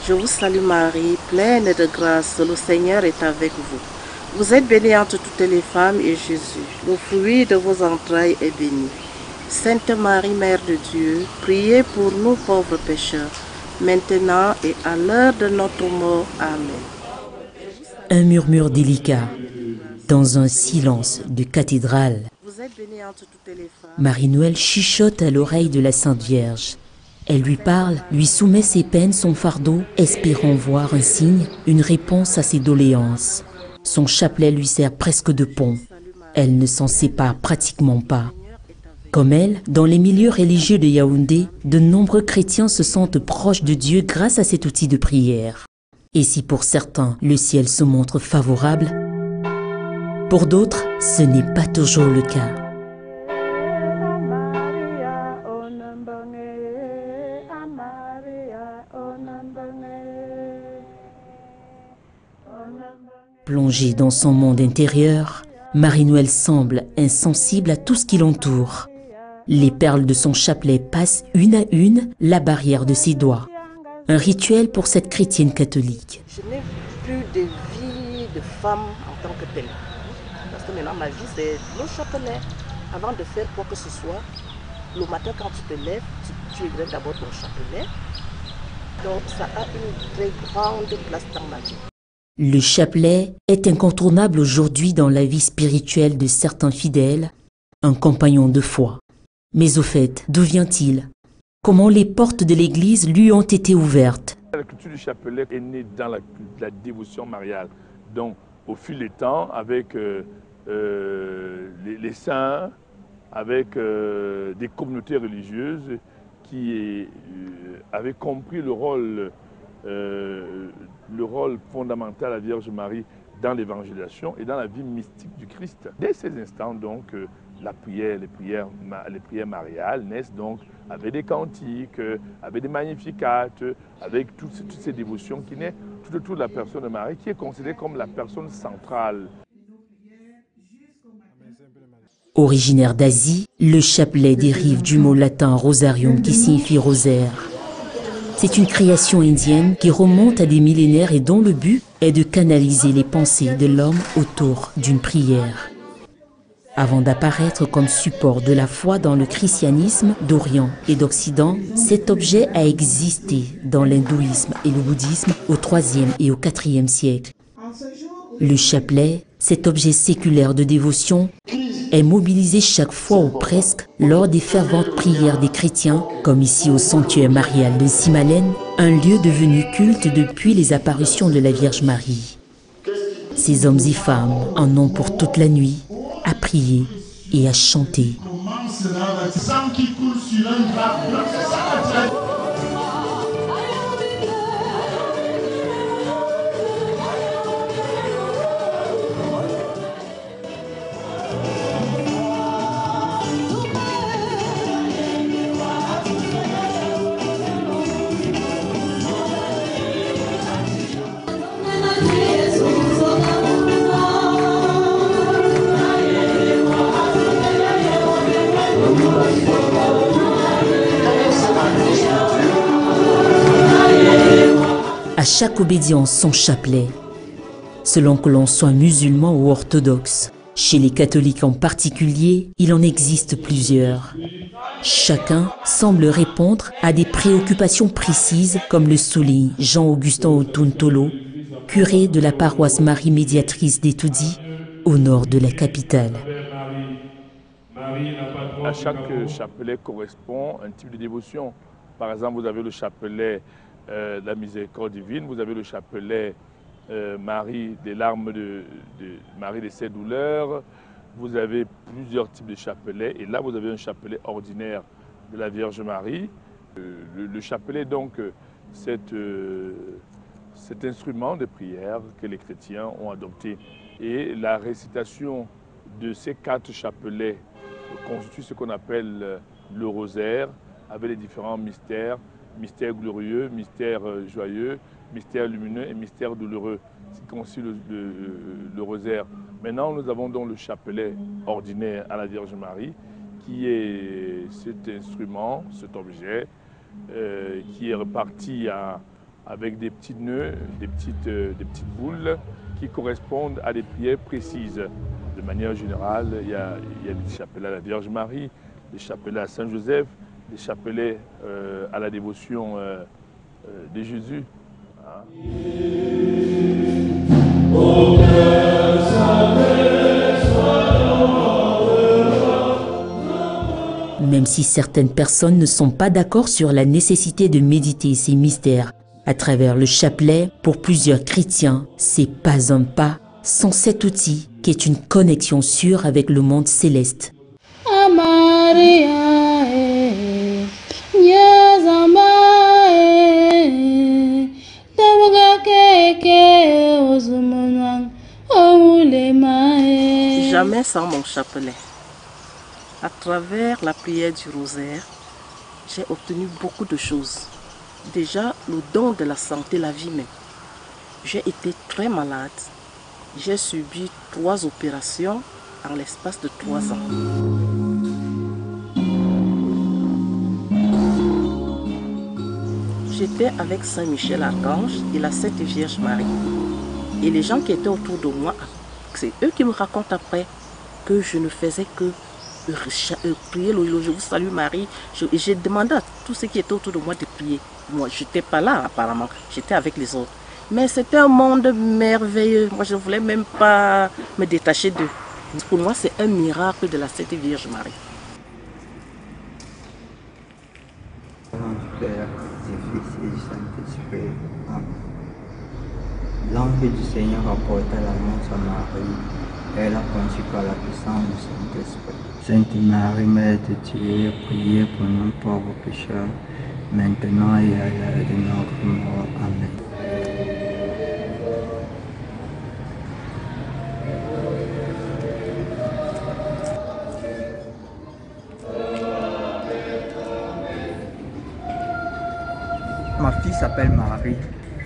Je vous salue Marie, pleine de grâce, le Seigneur est avec vous. Vous êtes bénie entre toutes les femmes et Jésus, le fruit de vos entrailles est béni. Sainte Marie, Mère de Dieu, priez pour nous pauvres pécheurs, maintenant et à l'heure de notre mort. Amen. Un murmure délicat, dans un silence de cathédrale. Vous êtes bénie entre toutes les femmes. Marie-Noël chuchote à l'oreille de la Sainte Vierge. Elle lui parle, lui soumet ses peines, son fardeau, espérant voir un signe, une réponse à ses doléances. Son chapelet lui sert presque de pont. Elle ne s'en sépare pratiquement pas. Comme elle, dans les milieux religieux de Yaoundé, de nombreux chrétiens se sentent proches de Dieu grâce à cet outil de prière. Et si pour certains, le ciel se montre favorable, pour d'autres, ce n'est pas toujours le cas. Plongée dans son monde intérieur, Marie-Noël semble insensible à tout ce qui l'entoure. Les perles de son chapelet passent une à une la barrière de ses doigts. Un rituel pour cette chrétienne catholique. Je n'ai plus de vie de femme en tant que telle. Parce que maintenant ma vie c'est le chapelet. Avant de faire quoi que ce soit, le matin quand tu te lèves, tu égrènes d'abord ton chapelet. Donc ça a une très grande place dans ma vie. Le chapelet est incontournable aujourd'hui dans la vie spirituelle de certains fidèles, un compagnon de foi. Mais au fait, d'où vient-il? Comment les portes de l'église lui ont été ouvertes? La culture du chapelet est née dans la dévotion mariale. Donc, au fil des temps, avec les saints, avec des communautés religieuses qui avaient compris le rôle fondamental de la Vierge Marie dans l'évangélisation et dans la vie mystique du Christ. Dès ces instants, donc, les prières mariales naissent donc avec des cantiques, avec des magnificats, avec toutes ces dévotions qui naissent tout autour de la personne de Marie, qui est considérée comme la personne centrale. Originaire d'Asie, le chapelet dérive du mot latin rosarium qui signifie rosaire. C'est une création indienne qui remonte à des millénaires et dont le but est de canaliser les pensées de l'homme autour d'une prière. Avant d'apparaître comme support de la foi dans le christianisme d'Orient et d'Occident, cet objet a existé dans l'hindouisme et le bouddhisme au IIIe et au IVe siècle. Le chapelet, cet objet séculaire de dévotion, est mobilisé chaque fois ou presque lors des ferventes prières des chrétiens, comme ici au sanctuaire marial de Simalène, un lieu devenu culte depuis les apparitions de la Vierge Marie. Ces hommes et femmes en ont pour toute la nuit à prier et à chanter. À chaque obédience son chapelet, selon que l'on soit musulman ou orthodoxe. Chez les catholiques en particulier, il en existe plusieurs. Chacun semble répondre à des préoccupations précises, comme le souligne Jean-Augustin Otuntolo, curé de la paroisse Marie Médiatrice d'Etoudi, au nord de la capitale. À chaque chapelet correspond un type de dévotion. Par exemple, vous avez le chapelet de la miséricorde divine, vous avez le chapelet Marie des larmes Marie de ses douleurs, vous avez plusieurs types de chapelets. Et là, vous avez un chapelet ordinaire de la Vierge Marie. Le chapelet, donc, cet instrument de prière que les chrétiens ont adopté. Et la récitation de ces 4 chapelets constitue ce qu'on appelle le rosaire, avec les différents mystères, mystère glorieux, mystère joyeux, mystère lumineux et mystère douloureux. C'est constitue le rosaire. Maintenant, nous avons donc le chapelet ordinaire à la Vierge Marie, qui est cet instrument, cet objet, qui est reparti avec des petits nœuds, des petites boules qui correspondent à des prières précises. De manière générale, il y a des chapelets à la Vierge Marie, des chapelets à Saint-Joseph, des chapelets à la dévotion de Jésus. Hein. Même si certaines personnes ne sont pas d'accord sur la nécessité de méditer ces mystères à travers le chapelet, pour plusieurs chrétiens, c'est pas un pas sans cet outil qui est une connexion sûre avec le monde céleste. Jamais sans mon chapelet. À travers la prière du rosaire, j'ai obtenu beaucoup de choses. Déjà, le don de la santé, la vie même. J'ai été très malade. J'ai subi 3 opérations en l'espace de 3 ans. J'étais avec Saint Michel Archange et la Sainte Vierge Marie. Et les gens qui étaient autour de moi, c'est eux qui me racontent après que je ne faisais que prier le je vous salue Marie. J'ai demandé à tous ceux qui étaient autour de moi de prier. Moi, je n'étais pas là apparemment, j'étais avec les autres. Mais c'était un monde merveilleux. Moi, je ne voulais même pas me détacher d'eux. Pour moi, c'est un miracle de la Sainte Vierge Marie. L'ange du Seigneur apporta l'annonce à Marie. Elle a conçu par la puissance du Saint-Esprit. Sainte Marie, Mère de Dieu, priez pour nous pauvres pécheurs, maintenant et à l'heure de notre mort. Amen. Ma fille s'appelle Marie.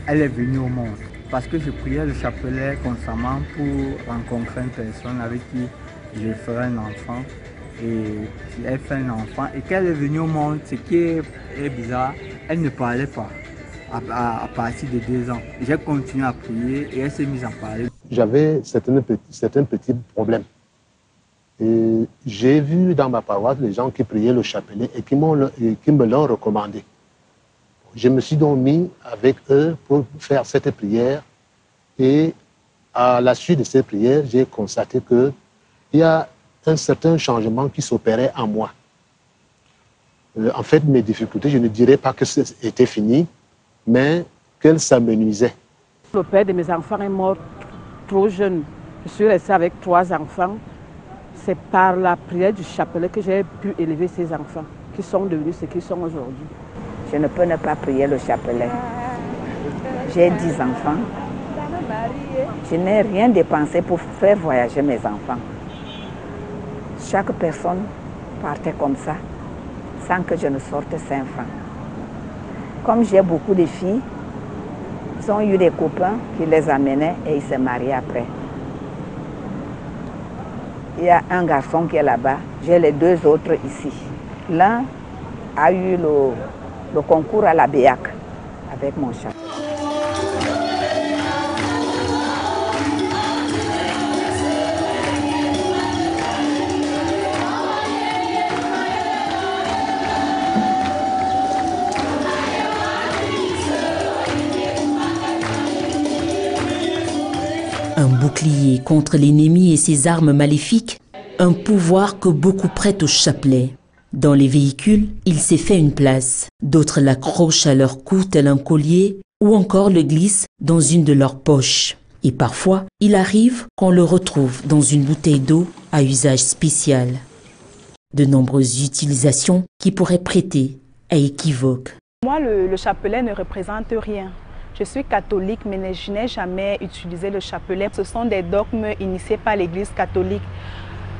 Elle est venue au monde parce que je priais le chapelet constamment pour rencontrer une personne avec qui je ferai un enfant. Et elle fait un enfant. Et quand elle est venue au monde, ce qui est bizarre, elle ne parlait pas à partir de 2 ans. J'ai continué à prier et elle s'est mise à parler. J'avais certains petits problèmes. Et j'ai vu dans ma paroisse les gens qui priaient le chapelet et qui me l'ont recommandé. Je me suis donc mis avec eux pour faire cette prière et à la suite de cette prière, j'ai constaté qu'il y a un certain changement qui s'opérait en moi. En fait, mes difficultés, je ne dirais pas que c'était fini, mais qu'elles s'amenuisaient. Le père de mes enfants est mort trop jeune. Je suis restée avec 3 enfants. C'est par la prière du chapelet que j'ai pu élever ces enfants qui sont devenus ce qu'ils sont aujourd'hui. Je ne peux ne pas prier le chapelet. J'ai 10 enfants. Je n'ai rien dépensé pour faire voyager mes enfants. Chaque personne partait comme ça, sans que je ne sorte 5 francs. Comme j'ai beaucoup de filles, ils ont eu des copains qui les amenaient et ils se mariaient après. Il y a un garçon qui est là-bas, j'ai les 2 autres ici. L'un a eu le concours à la BEAC avec mon chat. Un bouclier contre l'ennemi et ses armes maléfiques, un pouvoir que beaucoup prêtent au chapelet. Dans les véhicules, il s'est fait une place. D'autres l'accrochent à leur cou tel un collier ou encore le glissent dans une de leurs poches. Et parfois, il arrive qu'on le retrouve dans une bouteille d'eau à usage spécial. De nombreuses utilisations qui pourraient prêter à équivoque. Moi, le chapelet ne représente rien. Je suis catholique, mais je n'ai jamais utilisé le chapelet. Ce sont des dogmes initiés par l'Église catholique.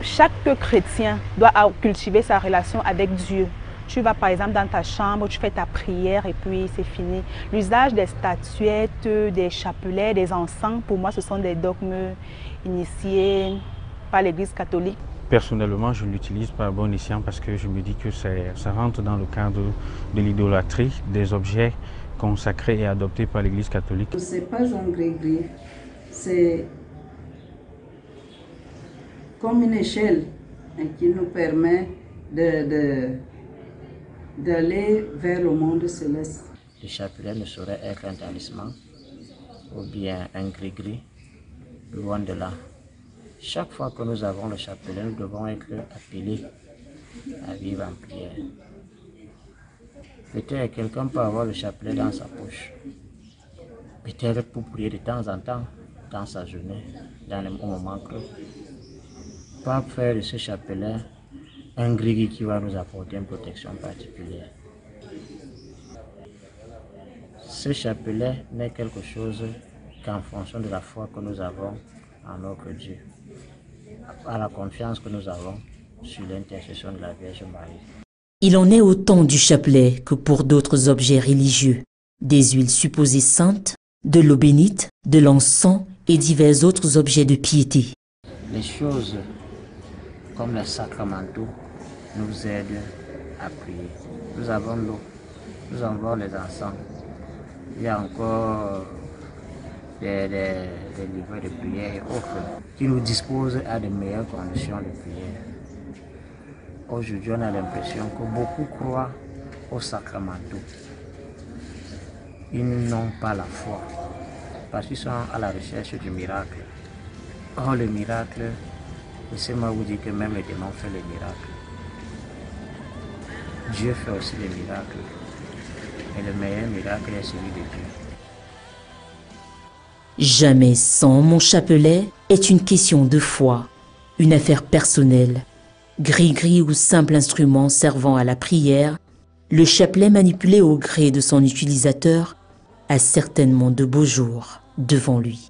Chaque chrétien doit cultiver sa relation avec Dieu. Tu vas par exemple dans ta chambre, tu fais ta prière et puis c'est fini. L'usage des statuettes, des chapelets, des encens, pour moi, ce sont des dogmes initiés par l'Église catholique. Personnellement, je l'utilise par bon escient parce que je me dis que ça rentre dans le cadre de l'idolâtrie des objets consacrés et adoptés par l'Église catholique. Ce n'est pas un gris-gris, c'est comme une échelle qui nous permet d'aller vers le monde céleste. Le chapelet ne saurait être un talisman ou bien un gris-gris, loin de là. Chaque fois que nous avons le chapelet, nous devons être appelés à vivre en prière. Peut-être quelqu'un peut avoir le chapelet dans sa poche. Peut-être pour prier de temps en temps, dans sa journée, dans le moment creux. Pas faire de ce chapelet un gris qui va nous apporter une protection particulière. Ce chapelet n'est quelque chose qu'en fonction de la foi que nous avons en notre Dieu, à la confiance que nous avons sur l'intercession de la Vierge Marie. Il en est autant du chapelet que pour d'autres objets religieux, des huiles supposées saintes, de l'eau bénite, de l'encens et divers autres objets de piété. Les choses comme les sacramentaux nous aident à prier. Nous avons l'eau, nous avons les encens. Il y a encore des livrets de prière et autres qui nous disposent à de meilleures conditions de prière. Aujourd'hui, on a l'impression que beaucoup croient aux sacramentaux. Ils n'ont pas la foi parce qu'ils sont à la recherche du miracle. Or, le miracle, laissez-moi vous dire que même les démons font les miracles. Dieu fait aussi les miracles. Et le meilleur miracle est celui de Dieu. Jamais sans mon chapelet est une question de foi, une affaire personnelle. Gris-gris ou simple instrument servant à la prière, le chapelet manipulé au gré de son utilisateur a certainement de beaux jours devant lui.